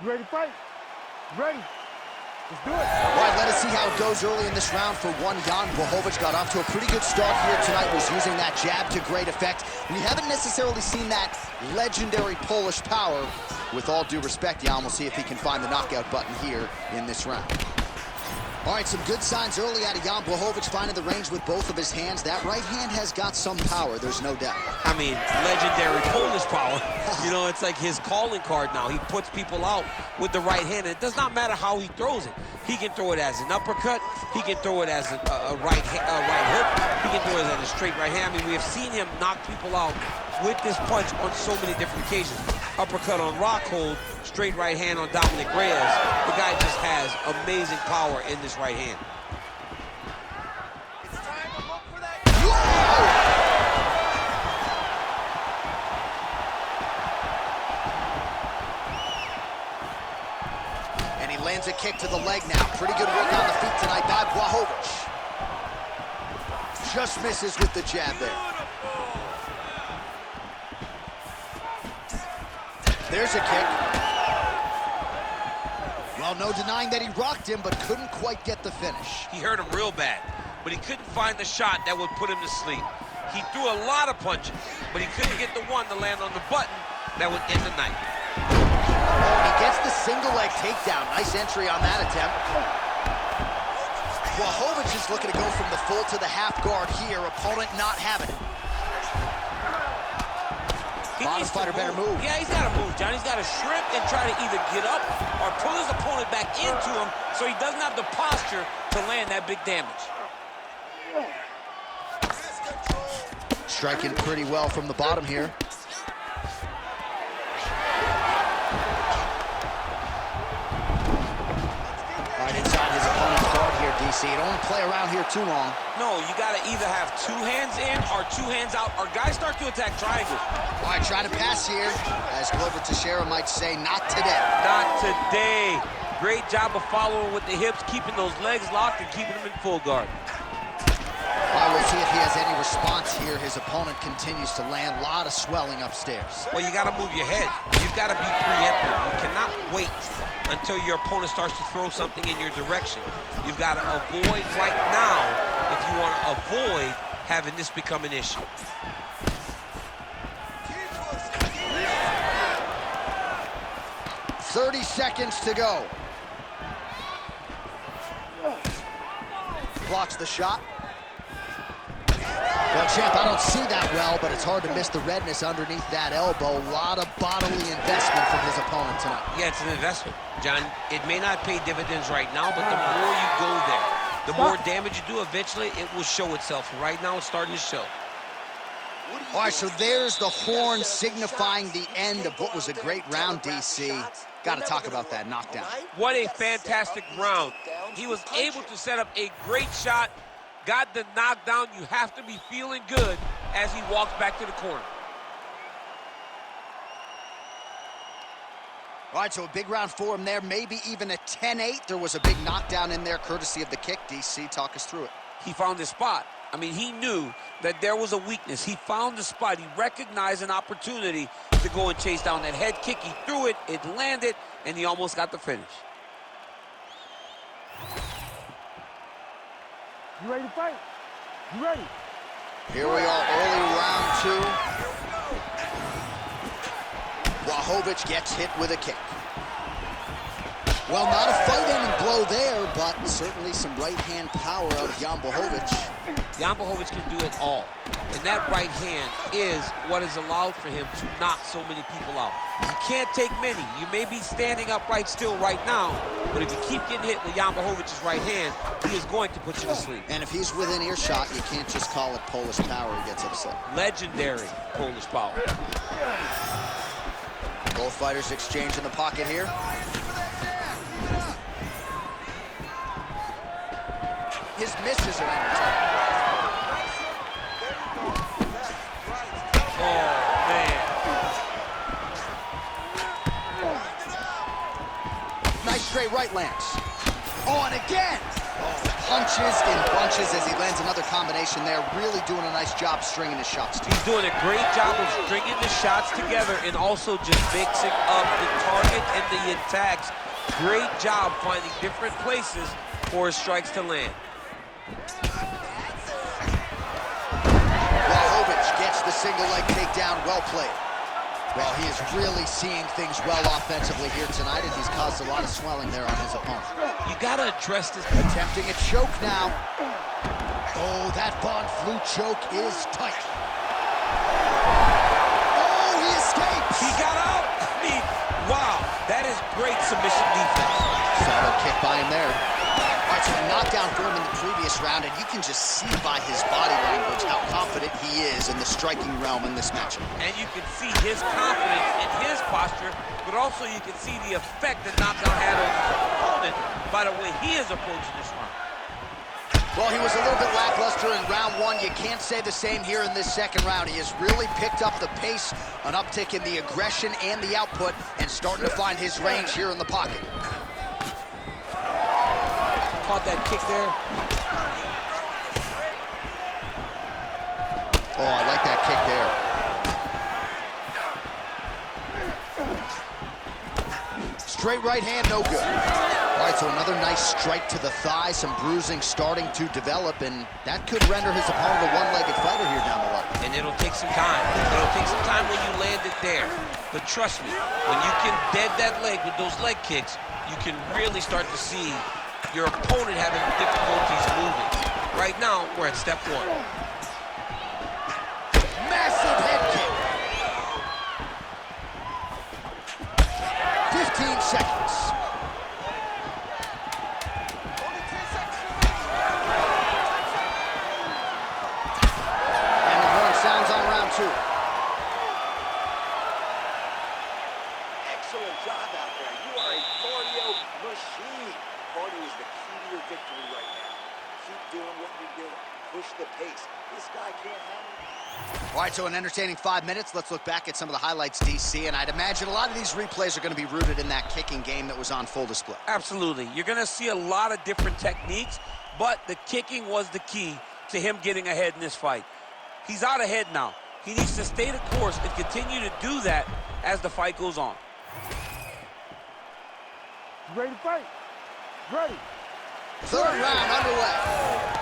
You ready to fight? You ready? Let's do it. All right, let us see how it goes early in this round for one. Jan Blachowicz got off to a pretty good start here tonight, was using that jab to great effect. We haven't necessarily seen that legendary Polish power. With all due respect, Jan, we'll see if he can find the knockout button here in this round. All right, some good signs early out of Jan Blachowicz, finding the range with both of his hands. That right hand has got some power, there's no doubt. I mean, legendary Polish power. You know, it's like his calling card now. He puts people out with the right hand. It does not matter how he throws it. He can throw it as an uppercut. He can throw it as a right hook. He can throw it as a straight right hand. I mean, we have seen him knock people out with this punch on so many different occasions. Uppercut on Rockhold, straight right hand on Dominic Reyes. The guy just has amazing power in this right hand. It's time to look for that. Whoa! And he lands a kick to the leg now. Pretty good work on the feet tonight by Blachowicz. Just misses with the jab there. There's a kick. Well, no denying that he rocked him, but couldn't quite get the finish. He hurt him real bad, but he couldn't find the shot that would put him to sleep. He threw a lot of punches, but he couldn't get the one to land on the button that would end the night. Oh, he gets the single leg takedown. Nice entry on that attempt. Blachowicz is looking to go from the full to the half guard here. Opponent not having it. Bottom fighter better move. Yeah, he's got to move, John. He's got to shrimp and try to either get up or pull his opponent back into him so he doesn't have the posture to land that big damage. Striking pretty well from the bottom here. Right inside his opponent's guard here, DC. Don't play around here too long. No, you got to either have two hands in or two hands out, or guys start to attack triangles. All right, trying to pass here. As Glover Teixeira might say, not today. Not today. Great job of following with the hips, keeping those legs locked and keeping them in full guard. Well, we'll see if he has any response here. His opponent continues to land. A lot of swelling upstairs. Well, you got to move your head. You've got to be preemptive. You cannot wait until your opponent starts to throw something in your direction. You've got to avoid right now if you want to avoid having this become an issue. "30 seconds to go." Blocks the shot. Well, champ, I don't see that well, but it's hard to miss the redness underneath that elbow. A lot of bodily investment from his opponent tonight. Yeah, it's an investment, John. It may not pay dividends right now, but the more you go there, the more damage you do, eventually it will show itself. Right now, it's starting to show. All right, so there's the horn signifying the end of what was a great round, DC. Got to talk about that knockdown. What a fantastic round. He was able to set up a great shot, got the knockdown. You have to be feeling good as he walks back to the corner. All right, so a big round for him there, maybe even a 10-8. There was a big knockdown in there, courtesy of the kick. DC, talk us through it. He found his spot. I mean, he knew that there was a weakness. He found the spot. He recognized an opportunity to go and chase down that head kick. He threw it, it landed, and he almost got the finish. You ready to fight? You ready? Here we are, early round two. Blachowicz gets hit with a kick. Well, not a fight-ending blow there, but certainly some right-hand power out of Jan Blachowicz. Jan Blachowicz can do it all. And that right hand is what has allowed for him to knock so many people out. You can't take many. You may be standing upright still right now, but if you keep getting hit with Jan Blachowicz's right hand, he is going to put you to sleep. And if he's within earshot, you can't just call it Polish power. He gets upset. Legendary Polish power. Both fighters exchange in the pocket here. His misses are entertaining. Oh, man. Nice straight right lands. Oh, and again! Punches in bunches as he lands another combination there. Really doing a nice job stringing his shots together. He's doing a great job of stringing the shots together and also just mixing up the target in the attacks. Great job finding different places for his strikes to land. Blachowicz gets the single leg takedown. Well played. Well, he is really seeing things well offensively here tonight, and he's caused a lot of swelling there on his opponent. You gotta address this. Attempting a choke now. Oh, that Von Flue choke is tight. Oh, he escapes. He got out. I mean, wow, that is great submission defense. Solid kick by him there. All right, so a knockdown for him in the previous round, and you can just see by his body language how confident he is in the striking realm in this matchup. And you can see his confidence in his posture, but also you can see the effect that knockdown had on his opponent by the way he is approaching this round. Well, he was a little bit lackluster in round one. You can't say the same here in this second round. He has really picked up the pace, an uptick in the aggression and the output, and starting to find his range here in the pocket. Caught that kick there. Oh, I like that kick there. Straight right hand, no good. All right, so another nice strike to the thigh, some bruising starting to develop, and that could render his opponent a one-legged fighter here down the level. And it'll take some time. It'll take some time when you land it there. But trust me, when you can dead that leg with those leg kicks, you can really start to see your opponent having difficulties moving. Right now, we're at step one. Massive head kick. 15 seconds. And the horn sounds on round two. Excellent job out there. You are a cardio machine. Cardio is the key to your victory right now. Keep doing what you're doing. Push the pace. This guy can't handle it. All right, so an entertaining 5 minutes. Let's look back at some of the highlights, DC, and I'd imagine a lot of these replays are going to be rooted in that kicking game that was on full display. Absolutely. You're going to see a lot of different techniques, but the kicking was the key to him getting ahead in this fight. He's out ahead now. He needs to stay the course and continue to do that as the fight goes on. You ready to fight? Ready. Third round underway.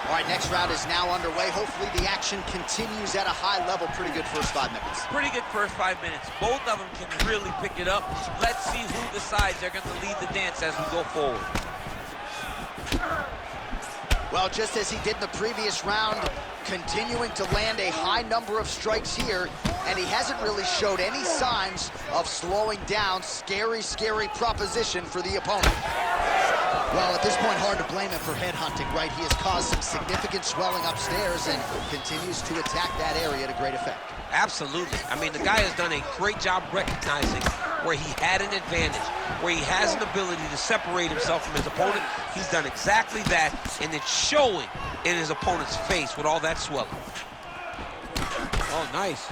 All right, next round is now underway. Hopefully the action continues at a high level. Pretty good first 5 minutes. Pretty good first 5 minutes. Both of them can really pick it up. Let's see who decides they're going to lead the dance as we go forward. Well, just as he did in the previous round, continuing to land a high number of strikes here, and he hasn't really showed any signs of slowing down. Scary, scary proposition for the opponent. Well, at this point, hard to blame him for headhunting, right? He has caused some significant swelling upstairs and continues to attack that area to great effect. Absolutely. I mean, the guy has done a great job recognizing where he had an advantage, where he has an ability to separate himself from his opponent. He's done exactly that, and it's showing in his opponent's face with all that swelling. Oh, nice.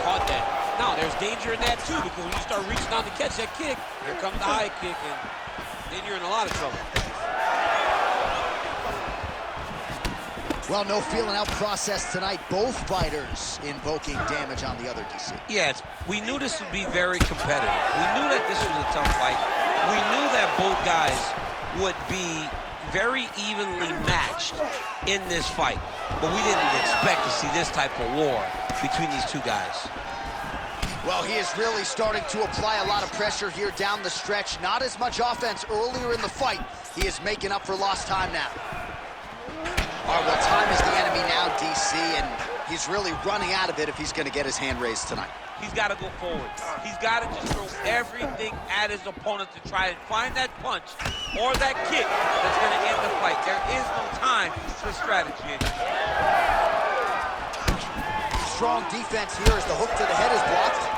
Caught that. Now, there's danger in that, too, because when you start reaching out to catch that kick, here comes the high kick, and then you're in a lot of trouble. Well, no feeling out process tonight. Both fighters invoking damage on the other, DC. Yes, we knew this would be very competitive. We knew that this was a tough fight. We knew that both guys would be very evenly matched in this fight. But we didn't expect to see this type of war between these two guys. Well, he is really starting to apply a lot of pressure here down the stretch. Not as much offense earlier in the fight. He is making up for lost time now. All right, well, time is the enemy now, DC, and he's really running out of it if he's going to get his hand raised tonight. He's got to go forward. He's got to just throw everything at his opponent to try and find that punch or that kick that's going to end the fight. There is no time for strategy. Strong defense here as the hook to the head is blocked.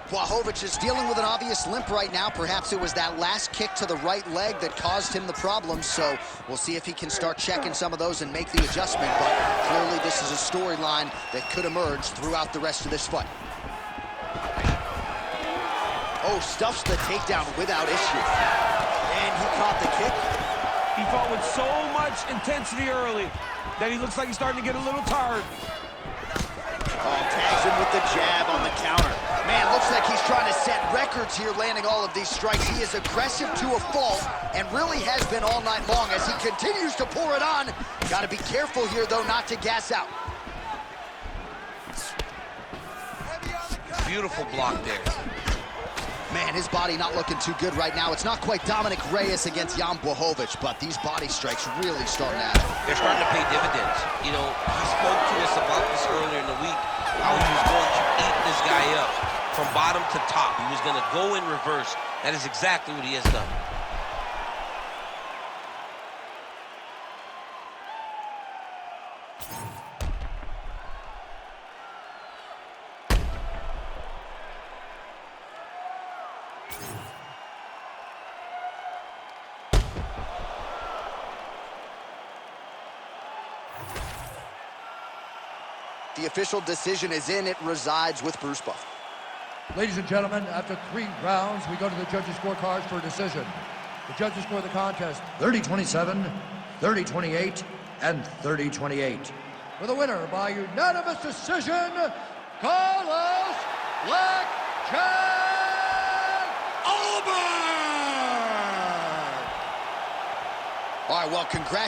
Blachowicz is dealing with an obvious limp right now. Perhaps it was that last kick to the right leg that caused him the problem, so we'll see if he can start checking some of those and make the adjustment, but clearly this is a storyline that could emerge throughout the rest of this fight. Oh, stuffs the takedown without issue. And he caught the kick. He fought with so much intensity early that he looks like he's starting to get a little tired. Oh, tags him with the jab on the counter. Man, looks like he's trying to set records here, landing all of these strikes. He is aggressive to a fault and really has been all night long as he continues to pour it on. Got to be careful here, though, not to gas out. Beautiful block there. Man, his body not looking too good right now. It's not quite Dominic Reyes against Jan Blachowicz, but these body strikes really starting to add up. They're starting to pay dividends. You know, he spoke to us about this earlier in the week, how he was going to eat this guy up from bottom to top. He was going to go in reverse. That is exactly what he has done. The official decision is in. It resides with Bruce Buffer. Ladies and gentlemen, after 3 rounds, we go to the judges' scorecards for a decision. The judges score the contest 30-27, 30-28, and 30-28. For the winner by unanimous decision, Carlos Blackjack Alberg! All right, well, congrats.